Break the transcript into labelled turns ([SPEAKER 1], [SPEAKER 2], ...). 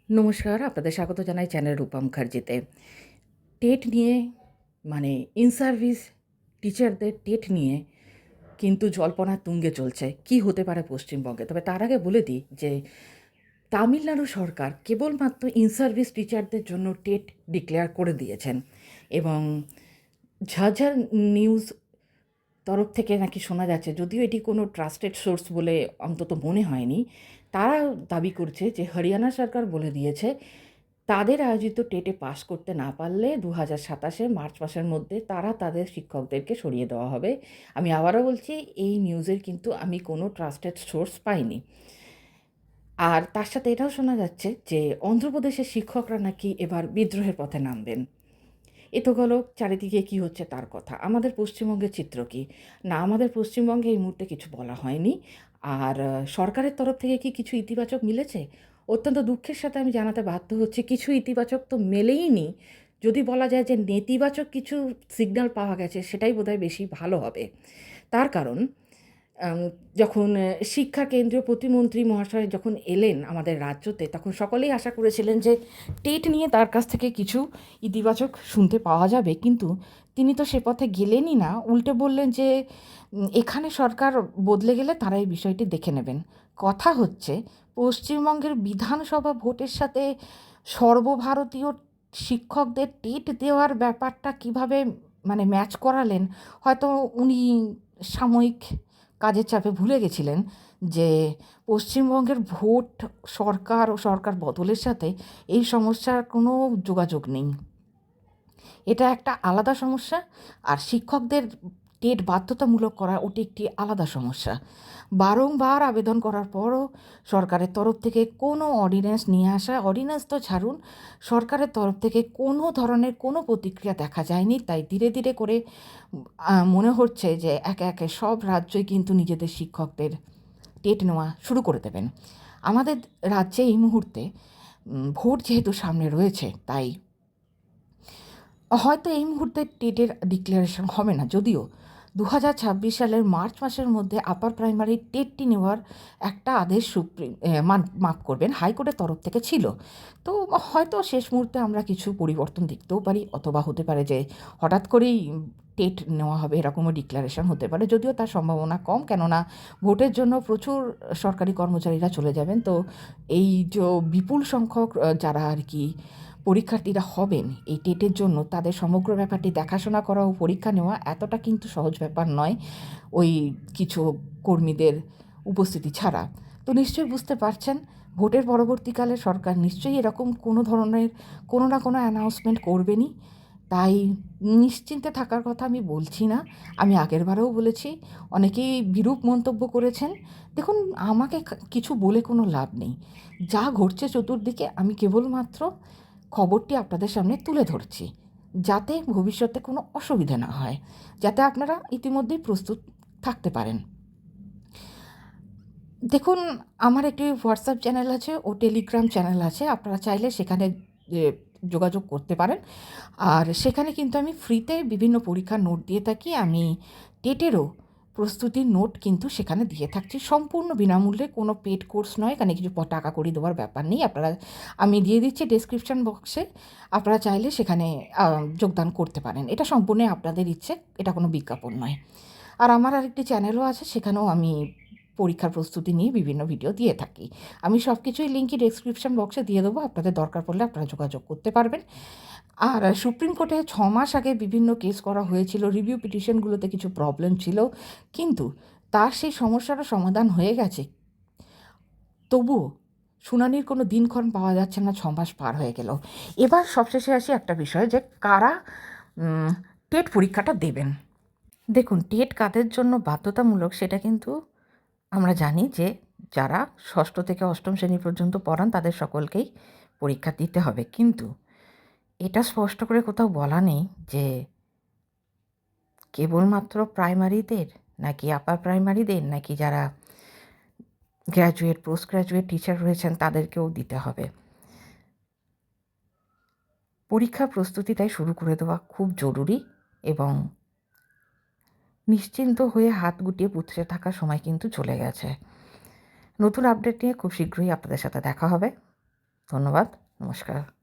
[SPEAKER 1] নমস্কার, আপনাদের স্বাগত জানাই চ্যানেল রূপা মুখার্জিতে। টেট নিয়ে মানে ইন সার্ভিস টিচারদের টেট নিয়ে কিন্তু জল্পনা তুঙ্গে চলছে। কি হতে পারে পশ্চিমবঙ্গে? তবে তার আগে বলে দিই যে তামিলনাড়ু সরকার কেবলমাত্র ইন সার্ভিস টিচারদের জন্য টেট ডিক্লেয়ার করে দিয়েছেন এবং ঝাঝার নিউজ তরফ থেকে নাকি শোনা যাচ্ছে, যদিও এটি কোনো ট্রাস্টেড সোর্স বলে অন্তত মনে হয়নি, তারা দাবি করছে যে হরিয়ানা সরকার বলে দিয়েছে তাদের আয়োজিত টেটে পাশ করতে না পারলে 2027 মার্চ মাসের মধ্যে তারা তাদের শিক্ষকদেরকে সরিয়ে দেওয়া হবে। আমি আবারও বলছি, এই নিউজের কিন্তু আমি কোনো ট্রাস্টেড সোর্স পাইনি। আর তার সাথে এটাও শোনা যাচ্ছে যে অন্ধ্রপ্রদেশের শিক্ষকরা নাকি এবার বিদ্রোহের পথে নামবেন। এ তো গেল চারিদিকে কী হচ্ছে তার কথা। আমাদের পশ্চিমবঙ্গের চিত্র কী? না, আমাদের পশ্চিমবঙ্গে এই মুহূর্তে কিছু বলা হয়নি। আর সরকারের তরফ থেকে কি কিছু ইতিবাচক মিলেছে? অত্যন্ত দুঃখের সাথে আমি জানাতে বাধ্য হচ্ছি, কিছু ইতিবাচক তো মেলেইনি। যদি বলা যায় যে নেতিবাচক কিছু সিগন্যাল পাওয়া গেছে, সেটাই বোধহয় বেশি ভালো হবে। তার কারণ আম যখন শিক্ষা কেন্দ্রীয় প্রতিমন্ত্রী মহাশয় যখন এলেন আমাদের রাজ্যতে, তখন সকলেই আশা করেছিলেন যে টেট নিয়ে তার কাছ থেকে কিছু ইতিবাচক শুনতে পাওয়া যাবে। কিন্তু তিনি তো সে পথে গেলেনই না। উল্টে বললেন যে এখানে সরকার বদলে গেলে তারা এই বিষয়টি দেখে নেবেন। কথা হচ্ছে, পশ্চিমবঙ্গের বিধানসভা ভোটের সাথে সর্বভারতীয় শিক্ষকদের টেট দেওয়ার ব্যাপারটা কিভাবে ম্যাচ করালেন, হয়তো উনি সাময়িক কাজের চাপে ভুলে গেছিলেন যে পশ্চিমবঙ্গের ভোট, সরকার ও সরকার বদলের সাথে এই সমস্যার কোনো যোগাযোগ নেই। এটা একটা আলাদা সমস্যা। আর শিক্ষকদের টেট বাধ্যতামূলক করা, ওটি একটি আলাদা সমস্যা। বারংবার আবেদন করার পরও সরকারের তরফ থেকে কোনো অর্ডিন্যান্স নিয়ে আসা, অর্ডিন্যান্স তো ছাড়ুন, সরকারের তরফ থেকে কোনো ধরনের কোনো প্রতিক্রিয়া দেখা যায়নি। তাই ধীরে ধীরে করে মনে হচ্ছে যে একে একে সব রাজ্যই কিন্তু নিজেদের শিক্ষকদের টেট নেওয়া শুরু করে দেবেন। আমাদের রাজ্যে এই মুহূর্তে ভোট যেহেতু সামনে রয়েছে, তাই হয়তো এই মুহূর্তে টেটের ডিক্লারেশন হবে না। যদিও 2026 সালের মার্চ মাসের মধ্যে আপার প্রাইমারি টেটটি নেওয়ার একটা আদেশ মাফ করবেন, হাইকোর্টের তরফ থেকে ছিল। তো হয়তো শেষ মুহূর্তে আমরা কিছু পরিবর্তন দেখতেও পারি, অথবা হতে পারে যে হঠাৎ করেই টেট নেওয়া হবে এরকমও ডিক্লারেশন হতে পারে। যদিও তার সম্ভাবনা কম, কেননা ভোটের জন্য প্রচুর সরকারি কর্মচারীরা চলে যাবেন। তো এই যে বিপুল সংখ্যক যারা আর কি পরীক্ষার্থীরা হবেন এই টেটের জন্য, তাদের সমগ্র ব্যাপারটি দেখাশোনা করা ও পরীক্ষা নেওয়া এতটা কিন্তু সহজ ব্যাপার নয় ওই কিছু কর্মীদের উপস্থিতি ছাড়া। তো নিশ্চয়ই বুঝতে পারছেন, ভোটের পরবর্তীকালে সরকার নিশ্চয়ই এরকম কোনো ধরনের কোনো না কোনো অ্যানাউন্সমেন্ট করবেনই। তাই নিশ্চিন্তে থাকার কথা আমি বলছি না। আমি আগেরবারেও বলেছি, অনেকেই বিরূপ মন্তব্য করেছেন। দেখুন, আমাকে কিছু বলে কোনো লাভ নেই। যা ঘটছে চতুর্দিকে, আমি কেবলমাত্র খবরটি আপনাদের সামনে তুলে ধরছি, যাতে ভবিষ্যতে কোনো অসুবিধা না হয়, যাতে আপনারা ইতিমধ্যেই প্রস্তুত থাকতে পারেন। দেখুন, আমার একটি হোয়াটসঅ্যাপ চ্যানেল আছে ও টেলিগ্রাম চ্যানেল আছে। আপনারা চাইলে সেখানে যোগাযোগ করতে পারেন। আর সেখানে কিন্তু আমি ফ্রিতে বিভিন্ন পরীক্ষার নোট দিয়ে থাকি। আমি টেটেরও প্রস্তুতির নোট কিন্তু সেখানে দিয়ে থাকছি, সম্পূর্ণ বিনামূল্যে। কোনো পেড কোর্স নয়, এখানে কিছু টাকা কড়ি দেওয়ার ব্যাপার নেই। আপনারা, আমি দিয়ে দিচ্ছি ডেসক্রিপশন বক্সে, আপনারা চাইলে সেখানে যোগদান করতে পারেন। এটা সম্পূর্ণ আপনাদের ইচ্ছে, এটা কোনো বিজ্ঞাপন নয়। আর আমার আরেকটি চ্যানেলও আছে, সেখানেও আমি পরীক্ষার প্রস্তুতি নিয়ে বিভিন্ন ভিডিও দিয়ে থাকি। আমি সব কিছুই লিঙ্কই ডেসক্রিপশন বক্সে দিয়ে দেবো, আপনাদের দরকার পড়লে আপনারা যোগাযোগ করতে পারবেন। আর সুপ্রিম কোর্টে 6 মাস আগে বিভিন্ন কেস করা হয়েছিল, রিভিউ পিটিশনগুলোতে কিছু প্রবলেম ছিল, কিন্তু তার সেই সমস্যাটা সমাধান হয়ে গেছে। তবুও শুনানির কোনো দিনক্ষণ পাওয়া যাচ্ছে না, 6 মাস পার হয়ে গেল। এবার সবশেষে আসি একটা বিষয়, যে কারা টেট পরীক্ষাটা দেবেন। দেখুন, টেট কাদের জন্য বাধ্যতামূলক সেটা কিন্তু আমরা জানি, যে যারা ষষ্ঠ থেকে অষ্টম শ্রেণী পর্যন্ত পড়ান তাদের সকলকেই পরীক্ষা দিতে হবে। কিন্তু এটা স্পষ্ট করে কোথাও বলা নেই যে কেবলমাত্র প্রাইমারিদের, নাকি আপার প্রাইমারিদের, নাকি যারা গ্র্যাজুয়েট, পোস্ট গ্র্যাজুয়েট টিচার রয়েছেন তাদেরকেও দিতে হবে। পরীক্ষার প্রস্তুতি তাই শুরু করে দেওয়া খুব জরুরি, এবং নিশ্চিন্ত হয়ে হাত গুটিয়ে বসে থাকার সময় কিন্তু চলে গেছে। নতুন আপডেট নিয়ে খুব শীঘ্রই আপনাদের সাথে দেখা হবে। ধন্যবাদ, নমস্কার।